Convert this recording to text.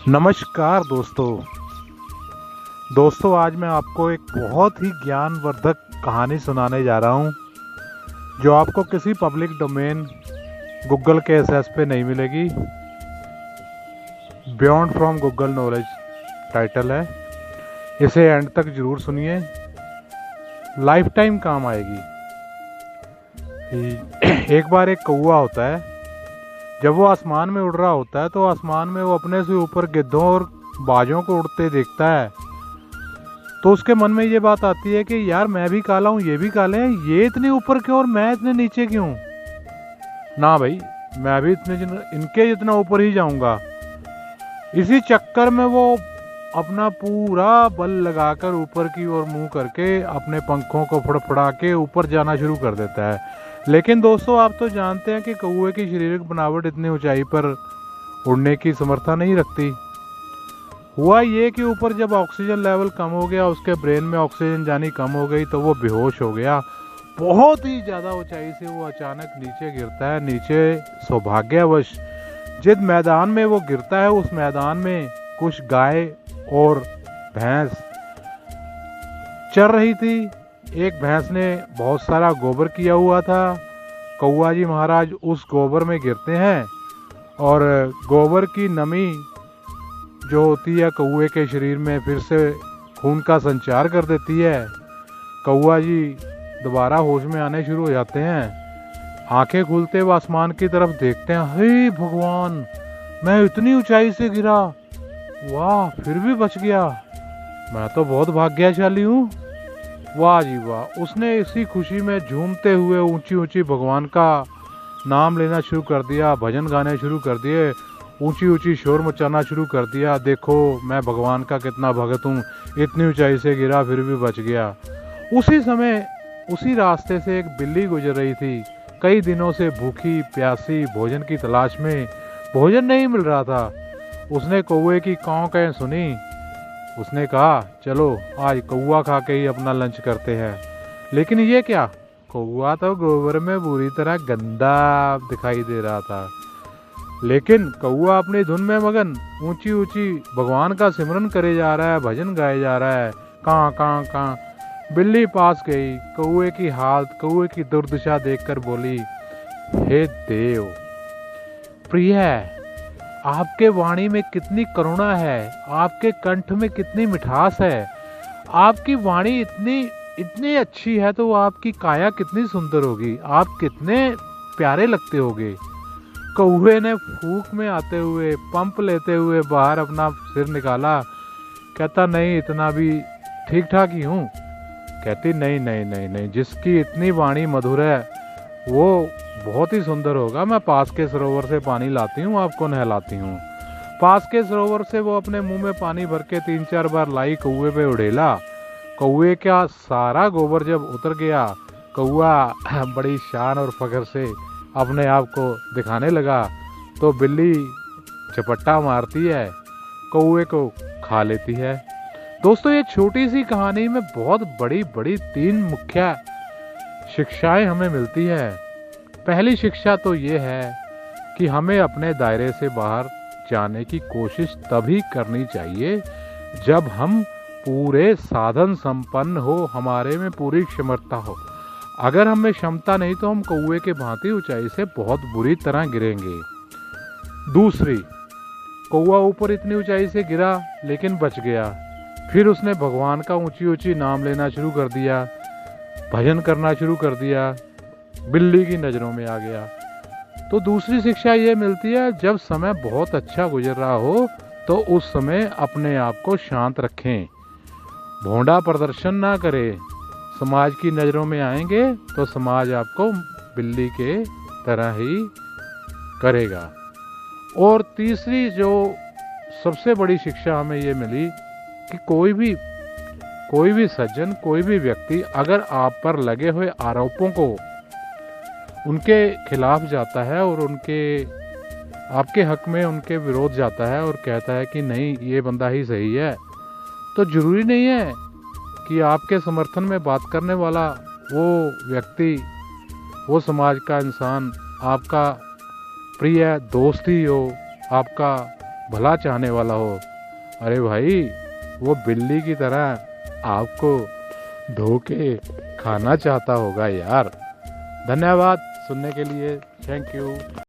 नमस्कार दोस्तों आज मैं आपको एक बहुत ही ज्ञानवर्धक कहानी सुनाने जा रहा हूँ जो आपको किसी पब्लिक डोमेन गूगल के एसएस पे नहीं मिलेगी। Beyond from Google knowledge title है। इसे एंड तक जरूर सुनिए, लाइफ टाइम काम आएगी। एक बार एक कौवा होता है। जब वो आसमान में उड़ रहा होता है तो आसमान में वो अपने से ऊपर गिद्धों और बाजों को उड़ते देखता है। तो उसके मन में ये बात आती है कि यार मैं भी काला हूँ, ये भी काले हैं, ये इतने ऊपर क्यों और मैं इतने नीचे क्यों। ना भाई, मैं भी इनके जितना ऊपर ही जाऊंगा। इसी चक्कर में वो अपना पूरा बल लगाकर ऊपर की ओर मुंह करके अपने पंखों को फड़फड़ा के ऊपर जाना शुरू कर देता है। लेकिन दोस्तों, आप तो जानते हैं कि कौवे की शारीरिक बनावट इतनी ऊंचाई पर उड़ने की समर्था नहीं रखती। हुआ ये कि ऊपर जब ऑक्सीजन लेवल कम हो गया, उसके ब्रेन में ऑक्सीजन जानी कम हो गई तो वो बेहोश हो गया। बहुत ही ज़्यादा ऊंचाई से वो अचानक नीचे गिरता है। नीचे सौभाग्यवश जिस मैदान में वो गिरता है उस मैदान में कुछ गाय और भैंस चर रही थी। एक भैंस ने बहुत सारा गोबर किया हुआ था। कौवा जी महाराज उस गोबर में गिरते हैं और गोबर की नमी जो होती है कौवे के शरीर में फिर से खून का संचार कर देती है। कौवा जी दोबारा होश में आने शुरू हो जाते हैं। आंखें खुलते हुए आसमान की तरफ देखते हैं। हे भगवान, मैं इतनी ऊंचाई से गिरा, वाह, फिर भी बच गया। मैं तो बहुत भाग्यशाली हूँ। वाह जी वाह। उसने इसी खुशी में झूमते हुए ऊंची ऊंची भगवान का नाम लेना शुरू कर दिया, भजन गाने शुरू कर दिए, ऊंची ऊंची शोर मचाना शुरू कर दिया। देखो मैं भगवान का कितना भगत हूँ, इतनी ऊंचाई से गिरा फिर भी बच गया। उसी समय उसी रास्ते से एक बिल्ली गुजर रही थी। कई दिनों से भूखी प्यासी भोजन की तलाश में, भोजन नहीं मिल रहा था। उसने कौवे की काँव कह सुनी। उसने कहा चलो आज कौवा खा के ही अपना लंच करते हैं। लेकिन ये क्या, कौवा तो गोबर में बुरी तरह गंदा दिखाई दे रहा था। लेकिन कौवा अपनी धुन में मगन ऊंची ऊंची भगवान का सिमरन करे जा रहा है, भजन गाए जा रहा है। कहाँ कहाँ कहाँ। बिल्ली पास गई, कौवे की हालत, कौवे की दुर्दशा देखकर बोली, हे देव प्रिय, आपके वाणी में कितनी करुणा है, आपके कंठ में कितनी मिठास है। आपकी वाणी इतनी अच्छी है तो आपकी काया कितनी सुंदर होगी, आप कितने प्यारे लगते होगे। कौवे ने फूंक में आते हुए, पंप लेते हुए बाहर अपना सिर निकाला। कहता नहीं, इतना भी ठीक ठाक ही हूँ। कहती नहीं नहीं नहीं नहीं, जिसकी इतनी वाणी मधुर है वो बहुत ही सुंदर होगा। मैं पास के सरोवर से पानी लाती हूँ, आपको नहलाती हूँ। पास के सरोवर से वो अपने मुंह में पानी भर के 3-4 बार लाई, कौवे पे उड़ेला। कौवे का सारा गोबर जब उतर गया, कौवा बड़ी शान और फख्र से अपने आप को दिखाने लगा तो बिल्ली झपट्टा मारती है, कौवे को खा लेती है। दोस्तों, ये छोटी सी कहानी में बहुत बड़ी बड़ी 3 मुख्य शिक्षाएं हमें मिलती है। पहली शिक्षा तो ये है कि हमें अपने दायरे से बाहर जाने की कोशिश तभी करनी चाहिए जब हम पूरे साधन संपन्न हो, हमारे में पूरी क्षमता हो। अगर हमें क्षमता नहीं तो हम कौवे के भांति ऊंचाई से बहुत बुरी तरह गिरेंगे। दूसरी, कौवा ऊपर इतनी ऊंचाई से गिरा लेकिन बच गया। फिर उसने भगवान का ऊंची ऊंची नाम लेना शुरू कर दिया, भजन करना शुरू कर दिया, बिल्ली की नज़रों में आ गया। तो दूसरी शिक्षा ये मिलती है, जब समय बहुत अच्छा गुजर रहा हो तो उस समय अपने आप को शांत रखें, भोंडा प्रदर्शन ना करें। समाज की नज़रों में आएंगे तो समाज आपको बिल्ली के तरह ही करेगा। और तीसरी जो सबसे बड़ी शिक्षा हमें ये मिली कि कोई भी सज्जन, कोई भी व्यक्ति अगर आप पर लगे हुए आरोपों को उनके खिलाफ जाता है और आपके हक में उनके विरोध जाता है और कहता है कि नहीं ये बंदा ही सही है, तो जरूरी नहीं है कि आपके समर्थन में बात करने वाला वो व्यक्ति, वो समाज का इंसान आपका प्रिय दोस्त ही हो, आपका भला चाहने वाला हो, अरे भाई वो बिल्ली की तरह आपको धोके खाना चाहता होगा यार। धन्यवाद सुनने के लिए, थैंक यू।